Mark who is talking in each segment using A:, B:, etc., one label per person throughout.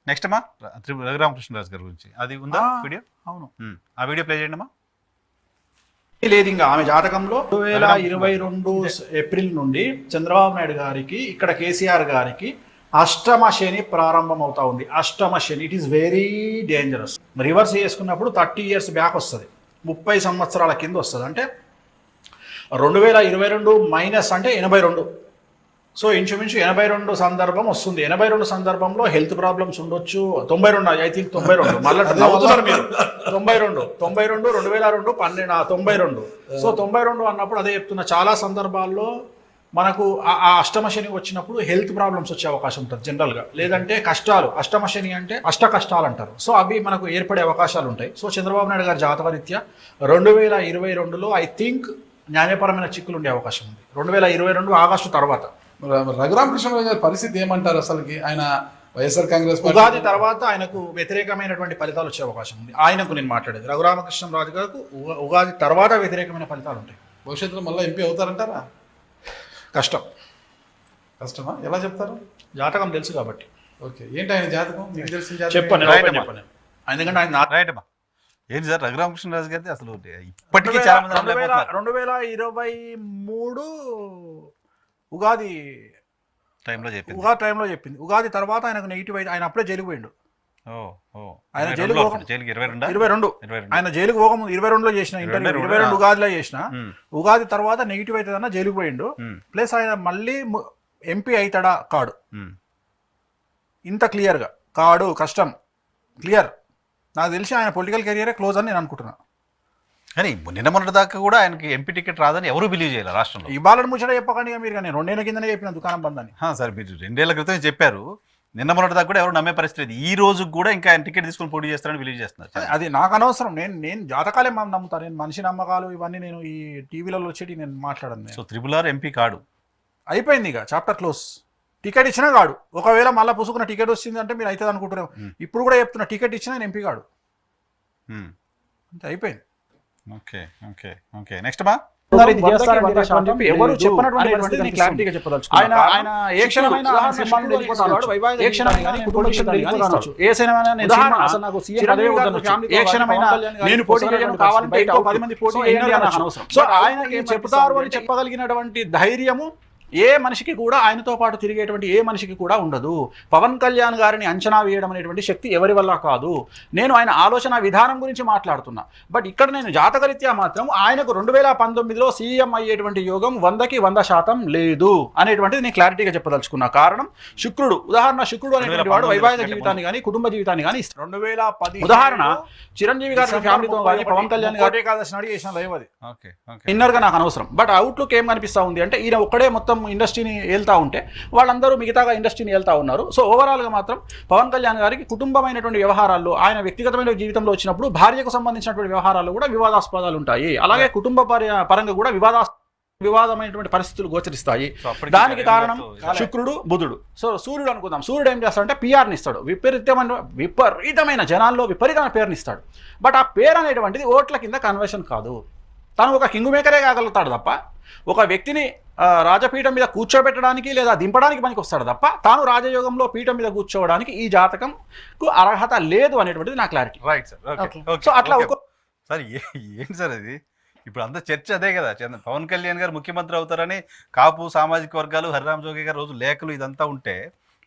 A: Next అమ్మా రఘురామకృష్ణరాజు గారి గురించి అది ఉందా వీడియో?
B: అవును,
A: ఆ వీడియో ప్లే చేయండి అమ్మా.
B: లేదు ఇంకా ఆమె జాతకంలో 2022 ఏప్రిల్ నుండి చంద్రబాబు నాయుడు గారికి ఇక్కడ కేసీఆర్ గారికి అష్టమ శని ప్రారంభం అవుతా ఉంది. అష్టమ శని it is very dangerous. Reverse చేసుకున్నప్పుడు 30 years బ్యాక్ వస్తుంది, 30 సంవత్సరాల కింద వస్తుంది. అంటే 2022 మైనస్ అంటే 82. సో ఇంచుమించు 82 సందర్భం వస్తుంది. 82 సందర్భంలో హెల్త్ ప్రాబ్లమ్స్ ఉండొచ్చు. 92 ఐ థింక్ 92 మళ్ళీ నవ్వుతున్నారు మీరు. 92 2002 92. సో 92 అన్నప్పుడు అదే చెప్తున్నా, చాలా సందర్భాల్లో మనకు ఆ అష్టమ శని వచ్చినప్పుడు హెల్త్ ప్రాబ్లమ్స్ వచ్చే అవకాశం ఉంటుంది జనరల్గా. లేదంటే కష్టాలు, అష్టమ శని అంటే అష్ట కష్టాలు అంటారు. సో అవి మనకు ఏర్పడే అవకాశాలు ఉంటాయి. సో చంద్రబాబు నాయుడు గారి జాతకరీత్యా 2022లో ఐ థింక్ న్యాయపరమైన చిక్కులు ఉండే అవకాశం ఉంది. 2022 ఆగస్టు తర్వాత.
C: రఘురామకృష్ణరాజు గారి పరిస్థితి ఏమంటారు అసలుకి? ఆయన వైఎస్ఆర్ కాంగ్రెస్
B: ఉగాది తర్వాత ఆయనకు వ్యతిరేకమైనటువంటి ఫలితాలు వచ్చే అవకాశం ఉంది. ఆయనకు నేను మాట్లాడేది రఘురామకృష్ణరాజు గారికి ఉగాది తర్వాత వ్యతిరేకమైన ఫలితాలు ఉంటాయి.
C: భవిష్యత్తులో మళ్ళీ ఎంపీ అవుతారంటారా? కష్టమా? ఎలా చెప్తారు?
B: జాతకం తెలుసు కాబట్టి.
C: ఓకే, ఏంటి ఆయన జాతకం? మీకు తెలిసిన జాతకం
B: చెప్పండి. ఎందుకంటే ఆయన
A: రైట్ అమ్మా. ఏంటి సార్ రఘురామకృష్ణరాజు గారి అసలు ఇప్పటికీ చాలా మంది
B: 2023 ఉగాది
A: టైంలో చెప్పింది.
B: టైంలో చెప్పింది. ఉగాది తర్వాత ఆయనకు నెగిటివ్ అయితే ఆయన అప్పుడే జైలుకు పోయిండు. ఆయన జైలుకు 22 ఆయన జైలుకు పోకముందు 22లో చేసిన ఇంటర్వ్యూ, 22 ఉగాదిలో చేసిన. ఉగాది తర్వాత నెగిటివ్ అవుతుందన్న జైలుకు పోయిండు. ప్లస్ ఆయన మళ్ళీ ఎంపీ అవుతాడా కాడు, ఇంత క్లియర్గా కాడు, కష్టం క్లియర్. నాకు తెలిసి ఆయన పొలిటికల్ కెరియరే క్లోజ్ అని నేను అనుకుంటున్నా.
A: కానీ నిన్న మొన్నటి దాకా కూడా ఆయనకి ఎంపీ టికెట్ రాదని ఎవరు బిలీవ్ చేయాలి రాష్ట్రంలో.
B: ఇవాళ ముచ్చట చెప్పకండి మీరు. కానీ 2 ఏళ్ల కిందనే చెప్పిన దుకాణం బంద్ అని.
A: సార్ మీరు 2 ఏళ్ల క్రితం చెప్పారు. నిన్న మొన్నటి దాకా కూడా ఎవరు నమ్మే పరిస్థితి లేదు. ఈ రోజు కూడా ఇంకా ఆయన టికెట్ తీసుకుని పోటీ చేస్తారని బిలీవ్ చేస్తున్నారు.
B: అది నాకు అనవసరం. నేను జాతకాలే నమ్ముతాను. నేను మనిషి నమ్మకాలు ఇవన్నీ నేను ఈ టీవీలలో వచ్చేటి నేను మాట్లాడను.
A: సో RRR ఎంపీ కాడు,
B: అయిపోయింది ఇక చాప్టర్ క్లోజ్. టికెట్ ఇచ్చినా కాడు. ఒకవేళ మళ్ళీ పుసుకున్న టికెట్ వచ్చింది అంటే మీరు అవుతుంది అనుకుంటున్నాం. ఇప్పుడు కూడా చెప్తున్నా, టికెట్ ఇచ్చినా నేను ఎంపీ కాడు, అంతే అయిపోయింది.
A: ఓకే ఓకే ఓకే నెక్స్ట్ మా
B: ఎవరు చెప్పినటువంటి పరిస్థితి క్లారిటీగా చెప్పదలుచు. ఆయన ఏ క్షణమైనా ఏ క్షణమైనా నేను పోటీ చేయడం కావాలంటే 10 మంది పోటీ చేయాలి అని అనవసరం. సో ఆయన ఏం చెప్తారు అని చెప్పగలిగినటువంటి ధైర్యము ఏ మనిషికి కూడా, ఆయనతో పాటు తిరిగేటువంటి ఏ మనిషికి కూడా ఉండదు. పవన్ కళ్యాణ్ గారిని అంచనా వేయడం అనేటువంటి శక్తి ఎవరి వల్ల కాదు. నేను ఆయన ఆలోచన విధానం గురించి మాట్లాడుతున్నా. బట్ ఇక్కడ నేను జాతకరీత్యా మాత్రం ఆయనకు 2019లో సీఎం అయ్యేటువంటి యోగం 100% లేదు అనేటువంటిది నేను క్లారిటీగా చెప్పదలుచుకున్నా. కారణం శుక్రుడు. ఉదాహరణ, శుక్రుడు అనేటువంటి వాడు వైవాహిక జీవితాన్ని కానీ కుటుంబ జీవితాన్ని కానీ ఇస్తాడు. 2010 ఉదాహరణ చిరంజీవి గారి ఫ్యామిలీతో కానీ పవన్ కళ్యాణ్ గారి ఏకాదశి నాడు చేసిన లైవ్ అది. ఇన్నర్ గా నాకు అనవసరం. బట్ అవుట్లుక్ ఏం కనిపిస్తా ఉంది అంటే ఈయన ఒక్కడే మొత్తం ఇండస్ట్రీని వెళ్తా ఉంటే వాళ్ళందరూ మిగతాగా ఇండస్ట్రీని వెళ్తా ఉన్నారు. సో ఓవరాల్గా మాత్రం పవన్ కళ్యాణ్ గారికి కుటుంబమైనటువంటి వ్యవహారాల్లో, ఆయన వ్యక్తిగతమైన జీవితంలో వచ్చినప్పుడు భార్యకు సంబంధించినటువంటి వ్యవహారాల్లో కూడా వివాదాస్పదాలు ఉంటాయి. అలాగే కుటుంబ పరంగా కూడా వివాదమైనటువంటి పరిస్థితులు గోచరిస్తాయి. దానికి కారణం శుక్రుడు, బుధుడు. సో సూర్యుడు అనుకుందాం. సూర్యుడు ఏం చేస్తాడంటే పిఆర్ని ఇస్తాడు. విపరీతమైన జనాల్లో విపరీతమైన పేరుని ఇస్తాడు. బట్ ఆ పేరు అనేటువంటిది ఓట్ల కింద కన్వర్షన్ కాదు. తను ఒక కింగ్ మేకరే కాగలుగుతాడు తప్ప ఒక వ్యక్తిని రాజపీఠం మీద కూర్చోబెట్టడానికి లేదా దింపడానికి పనికి వస్తాడు తప్ప తాను రాజయోగంలో పీఠం మీద కూర్చోవడానికి ఈ జాతకంకు అర్హత లేదు అనేటువంటిది నా క్లారిటీ.
A: Right sir.
B: సో అట్లా
A: సార్ ఏంటి సార్ అది? ఇప్పుడు అంతా చర్చ అదే కదా, పవన్ కళ్యాణ్ గారు ముఖ్యమంత్రి అవుతారని కాపు సామాజిక వర్గాలు, హరిరామ్ జోగి గారు రోజు లేఖలు ఇదంతా ఉంటే,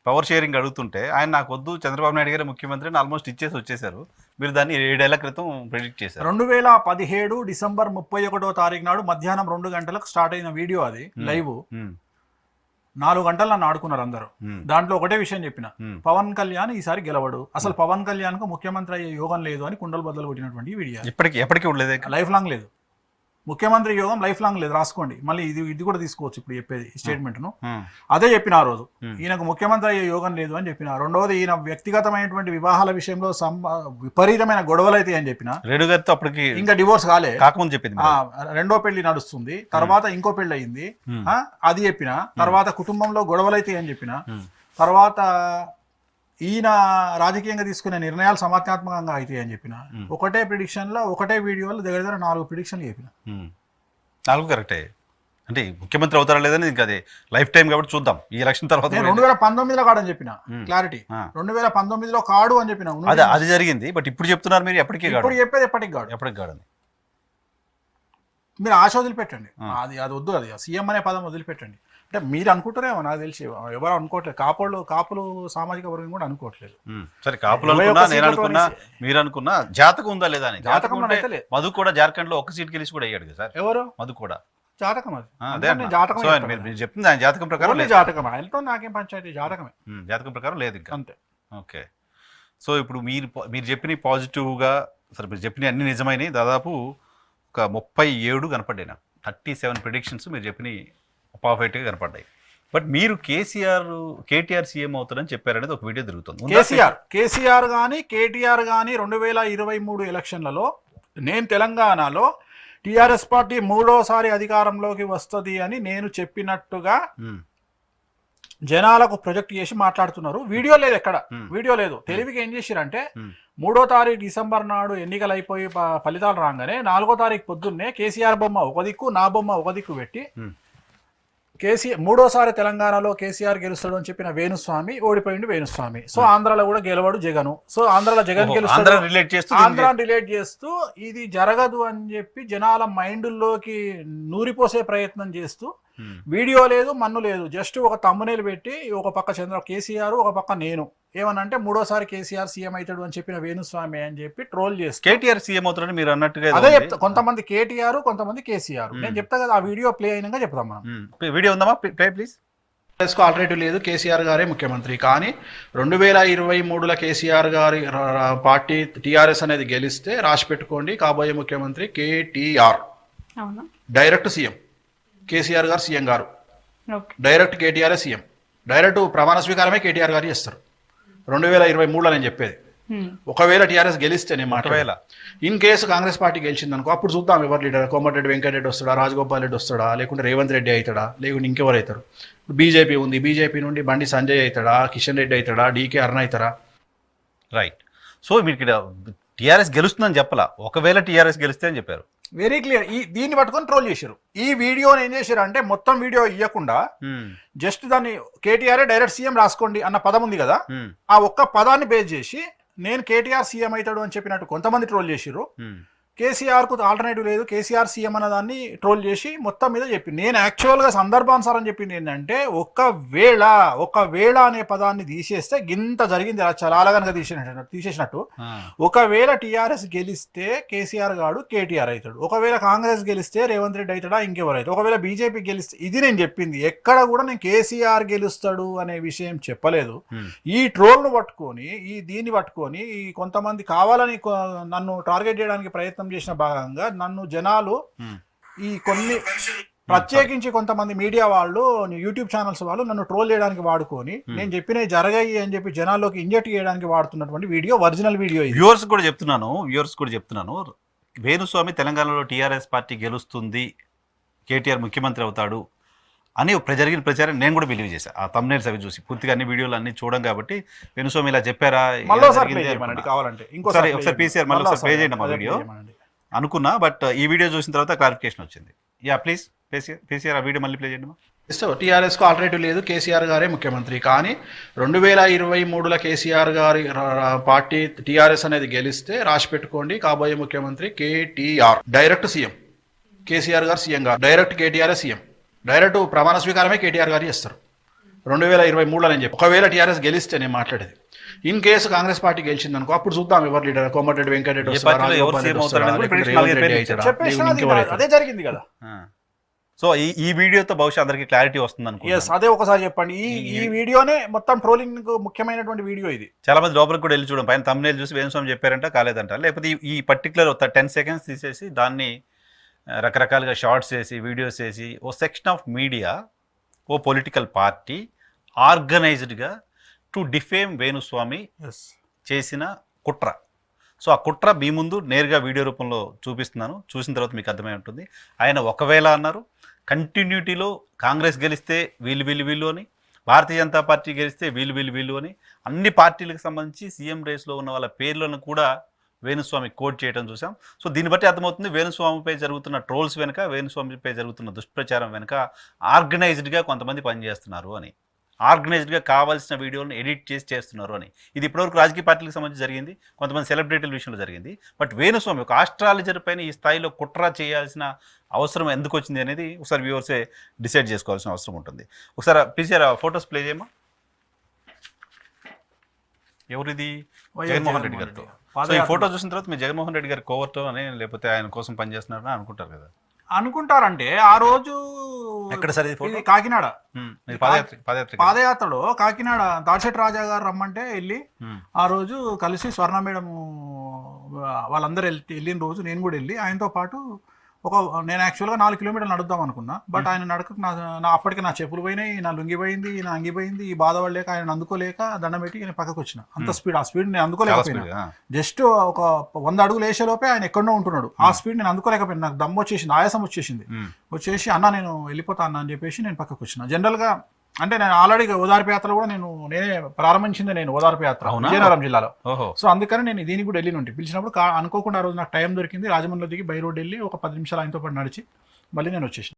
A: పవర్ షేరింగ్ అడుగుతుంటే ఆయన నాకు వద్దు చంద్రబాబు నాయుడు గారు ముఖ్యమంత్రి అని ఆల్మోస్ట్ ఇచ్చేసి వచ్చేసారు. మీరు దాన్ని 7 ఏళ్ల క్రితం ప్రెడిక్ట్ చేశారు.
B: 2017 డిసెంబర్ 31వ తారీఖు నాడు మధ్యాహ్నం 2 గంటలకు స్టార్ట్ అయిన వీడియో అది లైవ్. 4 గంటలు నన్ను ఆడుకున్నారు అందరూ. దాంట్లో ఒకటే విషయం చెప్పిన, పవన్ కళ్యాణ్ ఈసారి గెలవడు, అసలు పవన్ కళ్యాణ్ కు ముఖ్యమంత్రి అయ్యే యోగం లేదు అని కుండలు బద్దలు కొట్టినటువంటి వీడియో.
A: ఎప్పటికీ ఉండలేదు,
B: లైఫ్ లాంగ్ లేదు. ముఖ్యమంత్రి యోగం లైఫ్ లాంగ్ లేదు, రాసుకోండి. మళ్ళీ ఇది కూడా తీసుకోవచ్చు ఇప్పుడు చెప్పేది స్టేట్మెంట్ ను. అదే చెప్పిన ఆ రోజు, ఈయనకు ముఖ్యమంత్రి అయ్యే యోగం లేదు అని చెప్పిన. రెండవది, ఈయన వ్యక్తిగతమైనటువంటి వివాహాల విషయంలో విపరీతమైన గొడవలు అయితే అని చెప్పిన.
A: అప్పటికి
B: ఇంకా డివోర్స్ కాకముందు
A: చెప్పింది.
B: రెండో పెళ్లి నడుస్తుంది, తర్వాత ఇంకో పెళ్లి అయింది, అది చెప్పిన. తర్వాత కుటుంబంలో గొడవలు అయితే అని చెప్పిన. తర్వాత ఈయన రాజకీయంగా తీసుకునే నిర్ణయాలు సమర్థాత్మకంగా అవుతాయి అని చెప్పిన. ఒకటే ప్రిడిక్షన్ లో, ఒకటే వీడియోలో దగ్గర 4 ప్రిడిక్షన్లు చెప్పిన.
A: 4 కరెక్ట్. అంటే ముఖ్యమంత్రి అవుతారా లేదని ఇంకా అది లైఫ్ టైం కాబట్టి చూద్దాం ఈ ఎలక్షన్ తర్వాత
B: నేను
A: కూడా
B: 2019లో కాడని చెప్పిన క్లారిటీ, 2019లో కాడు అని చెప్పిన.
A: అది జరిగింది. బట్ ఇప్పుడు చెప్తున్నారు మీరు ఎప్పటికీ కాదు.
B: ఇప్పుడు చెప్పేది ఎప్పటికి కాడు,
A: ఎప్పటికి కాదని
B: మీరు ఆశ వదిలిపెట్టండి. అది వద్దు, అది సీఎం అనే పదం వదిలిపెట్టండి. అంటే మీరు అనుకుంటారేమో, నాకు తెలిసి ఎవరు అనుకోవట్లేదు. కాపులు సామాజిక వర్గం కూడా అనుకోవట్లేదు.
A: సరే, కాపులు అనుకున్నా, నేను అనుకున్నా, మీరు అనుకున్నా జాతకం ఉందా లేదా అని.
B: జాతకం
A: మధు కూడా జార్ఖండ్ లో ఒక్క సీట్ గెలిచి కూడా అయ్యాడు కదా సార్.
B: ఎవరు?
A: మధు కూడా
B: జాతకం. అది
A: అదే
B: జాతకం
A: మీరు చెప్తుంది ఆయన జాతకం ప్రకారం
B: జాతకం. ఆయనతో నాకేం పంచాయతీ, జాతకమే.
A: జాతకం ప్రకారం లేదు ఇంకా,
B: అంతే.
A: ఓకే. సో ఇప్పుడు మీరు చెప్పిన పాజిటివ్గా, సరే మీరు చెప్పిన అన్ని నిజమైనవి. దాదాపు ఒక 37 కనపడ్డాయి నాకు. 37 ప్రిడిక్షన్స్ మీరు చెప్పిన పర్ఫెక్ట్గా కనపడ్డాయి. బట్ మీరు కేటీఆర్ సీఎం అవుతారని చెప్పారనేది ఒక వీడియో తిరుగుతుంది.
B: కేసీఆర్ కానీ కేటీఆర్ కానీ 2023 ఎలక్షన్లలో నేను తెలంగాణలో టీఆర్ఎస్ పార్టీ 3వ అధికారంలోకి వస్తుంది అని నేను చెప్పినట్టుగా జనాలకు ప్రొజెక్ట్ చేసి మాట్లాడుతున్నారు. వీడియో లేదు, ఎక్కడ వీడియో లేదు. తెలివికి ఏం చేసిరంటే 3వ తారీఖు డిసెంబర్ నాడు ఎన్నికలు అయిపోయి ఫలితాలు రాగానే 4వ తారీఖు పొద్దున్నే కేసీఆర్ బొమ్మ ఒక దిక్కు, నా బొమ్మ ఒక దిక్కు పెట్టి 3వ తెలంగాణలో కేసీఆర్ గెలుస్తాడు అని చెప్పిన వేణుస్వామి ఓడిపోయింది. వేణుస్వామి సో ఆంధ్రాలో కూడా గెలవాడు జగన్. సో ఆంధ్రాలో జగన్ గెలుస్తాడు, ఆంధ్రాని రిలేట్ చేస్తూ ఇది జరగదు అని చెప్పి జనాల మైండ్లోకి నూరిపోసే ప్రయత్నం చేస్తూ వీడియో లేదు, మన్ను లేదు, జస్ట్ ఒక తమ్మునేలు పెట్టి ఒక పక్క కేసీఆర్, ఒక పక్క నేను ఏమనంటే 3వ కేసీఆర్ సీఎం అవుతాడు అని చెప్పిన వేణుస్వామి అని చెప్పి ట్రోల్ చేస్తారు.
A: కేటీఆర్ సీఎం అవుతాడని మీరు అన్నట్టుగా
B: అదే చెప్తా. కొంతమంది కేటీఆర్, కొంతమంది కేసీఆర్. నేను చెప్తా కదా, ఆ వీడియో ప్లే అయినాక చెప్తాం మనం.
A: వీడియో ఉందమ్మా, ప్లే ప్లీజ్.
B: ఆల్టర్నేటివ్ లేదు, కేసీఆర్ గారే ముఖ్యమంత్రి. కానీ 2023లో కేసీఆర్ గారి పార్టీ టీఆర్ఎస్ అనేది గెలిస్తే రాసి పెట్టుకోండి, కాబోయే ముఖ్యమంత్రి కేటీఆర్. డైరెక్ట్ సీఎం కేసీఆర్ గారు, సీఎం గారు డైరెక్ట్ కేటీఆర్ సీఎం. డైరెక్ట్ ప్రమాణ స్వీకారమే కేటీఆర్ గారు చేస్తారు 2023లో. నేను చెప్పేది ఒకవేళ టీఆర్ఎస్ గెలిస్తే, నేను మాట్లాడేలా ఇన్ కేసు కాంగ్రెస్ పార్టీ గెలిచింది అనుకో, అప్పుడు చూద్దాం ఎవరు లీడర్. కోమటిరెడ్డి వెంకటరెడ్డి వస్తాడా, రాజగోపాల్ రెడ్డి వస్తాడా, లేకుంటే రేవంత్ రెడ్డి అవుతాడా, లేకుంటే ఇంకెవరు అవుతారు. బీజేపీ ఉంది, బీజేపీ నుండి బండి సంజయ్ అవుతాడా, కిషన్ రెడ్డి అవుతాడా, డీకే అరుణ అవుతారా.
A: రైట్. సో మీరు ఇక్కడ టీఆర్ఎస్ గెలుస్తుందని చెప్పాలా, ఒకవేళ టీఆర్ఎస్ గెలిస్తే అని చెప్పారు.
B: Very clear. దీన్ని పట్టుకొని ట్రోల్ చేశారు. ఈ వీడియోని ఏం చేశారు అంటే మొత్తం వీడియో ఇవ్వకుండా జస్ట్ దాన్ని కేటీఆర్ డైరెక్ట్ సీఎం రాసుకోండి అన్న పదం ఉంది కదా, ఆ ఒక్క పదాన్ని బేస్ చేసి నేను కేటీఆర్ సీఎం అవుతాడు అని చెప్పినట్టు కొంతమంది ట్రోల్ చేసిర్రు. కేసీఆర్ కు ఆల్టర్నేటివ్ లేదు, కేసీఆర్ సీఎం అన్న దాన్ని ట్రోల్ చేసి మొత్తం మీద చెప్పి, నేను యాక్చువల్గా సందర్భానుసారం చెప్పింది ఏంటంటే ఒకవేళ అనే పదాన్ని తీసేస్తే గింత జరిగింది, చాలా కనుక తీసేసినట్టు. ఒకవేళ టీఆర్ఎస్ గెలిస్తే కేసీఆర్ గాడు కేటీఆర్ అవుతాడు, ఒకవేళ కాంగ్రెస్ గెలిస్తే రేవంత్ రెడ్డి అవుతాడా, ఇంకెవరు అవుతాడు, ఒకవేళ బీజేపీ గెలిస్తే, ఇది నేను చెప్పింది. ఎక్కడ కూడా నేను కేసీఆర్ గెలుస్తాడు అనే విషయం చెప్పలేదు. ఈ ట్రోల్ను పట్టుకొని, దీన్ని పట్టుకొని ఈ కొంతమంది కావాలని నన్ను టార్గెట్ చేయడానికి ప్రయత్నం చేసిన భాగంగా నన్ను జనాలు ఈ కొన్ని ప్రత్యేకించి కొంతమంది మీడియా వాళ్ళు, యూట్యూబ్ ఛానల్స్ వాళ్ళు నన్ను ట్రోల్ చేయడానికి వాడుకొని నేను చెప్పినవి జరగాయి అని చెప్పి జనాల్లోకి ఇంజెక్ట్ చేయడానికి వాడుతున్నటువంటి వీడియో, ఒరిజినల్ వీడియో.
A: వ్యూవర్స్ కూడా చెప్తున్నాను, వేణుస్వామి తెలంగాణలో టీఆర్ఎస్ పార్టీ గెలుస్తుంది, కేటీఆర్ ముఖ్యమంత్రి అవుతాడు అని జరిగిన ప్రచారం నేను కూడా బిలీవ్ చేశాను. ఆ తమ్నైల్స్ అవి చూసి పూర్తిగా అన్ని వీడియోలు అన్ని చూడడం కాబట్టి వేణుస్వామి ఇలా చెప్పారా
B: కావాలంటే
A: ఒకసారి పీసీఆర్ మళ్ళీ ఒకసారి ప్లే చేయండి మా వీడియో అనుకున్నా. బట్ ఈ వీడియో చూసిన తర్వాత క్లారిఫికేషన్ వచ్చింది. యా ప్లీజ్ పీసీఆర్ ఆ వీడియో మళ్ళీ ప్లే చేయండి.
B: టీఆర్ఎస్ కు ఆల్టర్నేటివ్ లేదు, కేసీఆర్ గారే ముఖ్యమంత్రి. కానీ 2023లో కేసీఆర్ గారి పార్టీ టీఆర్ఎస్ అనేది గెలిస్తే రాసి పెట్టుకోండి, కాబోయే ముఖ్యమంత్రి కేటీఆర్. డైరెక్ట్ సీఎం కేసీఆర్ గారు, సీఎం గారు డైరెక్ట్ కేటీఆర్ సీఎం. డైరెక్ట్ ప్రమాణ స్వీకారమే కేటీఆర్ గారు చేస్తారు 2023లో. నేను చెప్పి ఒకవేళ టీఆర్ఎస్ గెలిస్తే, నేను మాట్లాడేది ఇన్ కేసు కాంగ్రెస్ పార్టీ గెలిచింది అనుకో, అప్పుడు చూద్దాం ఎవరు లీడర్. కోమటిరెడ్డి వెంకటరెడ్డి వస్తాడా, అదే జరిగింది కదా.
A: సో ఈ వీడియోతో బహుశా అందరికి క్లారిటీ వస్తుంది అనుకుంటున్నాను.
B: అదే ఒకసారి చెప్పండి. ఈ వీడియోనే మొత్తం ట్రోలింగ్ ముఖ్యమైనటువంటి వీడియో ఇది.
A: చాలా మంది లోపలికి కూడా వెళ్ళి చూడండి, పైన తమ్నైల్ చూసి వేణుస్వామి చెప్పారంట, కాలేదంట. లేకపోతే ఈ పర్టికులర్ 10 సెకండ్స్ తీసేసి దాన్ని రకరకాలుగా షార్ట్స్ వేసి, వీడియోస్ వేసి, ఓ సెక్షన్ ఆఫ్ మీడియా, ఓ పొలిటికల్ పార్టీ ఆర్గనైజ్డ్గా టు డిఫేమ్ వేణుస్వామి చేసిన కుట్ర. సో ఆ కుట్ర మీ ముందు నేరుగా వీడియో రూపంలో చూపిస్తున్నాను. చూసిన తర్వాత మీకు అర్థమై ఉంటుంది. ఆయన ఒకవేళ అన్నారు, కంటిన్యూటీలో కాంగ్రెస్ గెలిస్తే వీళ్ళు అని, భారతీయ జనతా పార్టీ గెలిస్తే వీళ్ళు అని, అన్ని పార్టీలకు సంబంధించి సీఎం రేస్లో ఉన్న వాళ్ళ పేర్లను కూడా వేణుస్వామి కోట్ చేయడం చూసాం. సో దీన్ని బట్టి అర్థమవుతుంది వేణుస్వామిపై జరుగుతున్న ట్రోల్స్ వెనుక, వేణుస్వామిపై జరుగుతున్న దుష్ప్రచారం వెనుక ఆర్గనైజ్డ్గా కొంతమంది పనిచేస్తున్నారు అని, ఆర్గనైజ్డ్గా కావాల్సిన వీడియోలను ఎడిట్ చేసి చేస్తున్నారు అని. ఇది ఇప్పటివరకు రాజకీయ పార్టీలకు సంబంధించి జరిగింది, కొంతమంది సెలబ్రిటీల విషయంలో జరిగింది. బట్ వేణుస్వామి ఒక ఆస్ట్రాలజర్ పైన ఈ స్థాయిలో కుట్ర చేయాల్సిన అవసరం ఎందుకు వచ్చింది అనేది ఒకసారి వ్యూవర్సే డిసైడ్ చేసుకోవాల్సిన అవసరం ఉంటుంది. ఒకసారి పీసీఆర్ ఫొటోస్ ప్లే చేయమా. ఎవరిది? జగన్మోహన్ రెడ్డి గారితో. సో ఈ ఫోటో చూసిన తర్వాత మీరు జగన్మోహన్ రెడ్డి గారి కోవర్తో అని, లేకపోతే ఆయన కోసం పనిచేస్తున్నారని అనుకుంటారు కదా.
B: అనుకుంటారంటే ఆ రోజు
A: ఎక్కడ సార్ ఇది ఫోటో?
B: ఇది కాకినాడ పాదయాత్రలో
A: పాదయాత్ర
B: కాకినాడ దాడిశెట్టి రాజా గారు రమ్మంటే వెళ్ళి ఆ రోజు కలిసి స్వర్ణ మేడం వాళ్ళందరూ వెళ్ళిన రోజు నేను కూడా వెళ్ళి ఆయనతో పాటు నేను యాక్చువల్గా 4 కిలోమీటర్లు నడుద్దాం అనుకున్నా. బట్ ఆయన నడక నా అప్పటికి నా చెప్పులు పోయినాయి, నా లుంగి పోయింది, నా అంగి పోయింది. ఈ బాధ పడలేక ఆయన అందుకోలేక దండం పెట్టి నేను పక్కకు వచ్చిన. అంత స్పీడ్, ఆ స్పీడ్ నేను అందుకోలేకపోయినా. జస్ట్ ఒక 100 అడుగులు వేసేలోపే ఆయన ఎక్కడో ఉంటున్నాడు. ఆ స్పీడ్ నేను అందుకోలేకపోయినా. నాకు దమ్ము వచ్చేసింది, ఆయాసం వచ్చేసి అన్న నేను వెళ్ళిపోతా అన్న అని చెప్పేసి నేను పక్కకు వచ్చిన. జనరల్గా అంటే నేను ఆల్రెడీ ఓదార్పు యాత్ర కూడా నేనే ప్రారంభించింది, నేను ఓదార్పు యాత్ర విజయనగరం జిల్లాలో. సో అందుకని నేను దీనికి కూడా వెళ్ళి నుండి పిలిచినప్పుడు అనుకోకుండా ఆ రోజు నాకు టైం దొరికింది. రాజమండ్రిలో దిగి బై రోడ్ వెళ్ళి ఒక 10 నిమిషాలు ఆయనతో పాటు నడిచి మళ్ళీ నేను వచ్చేసిన.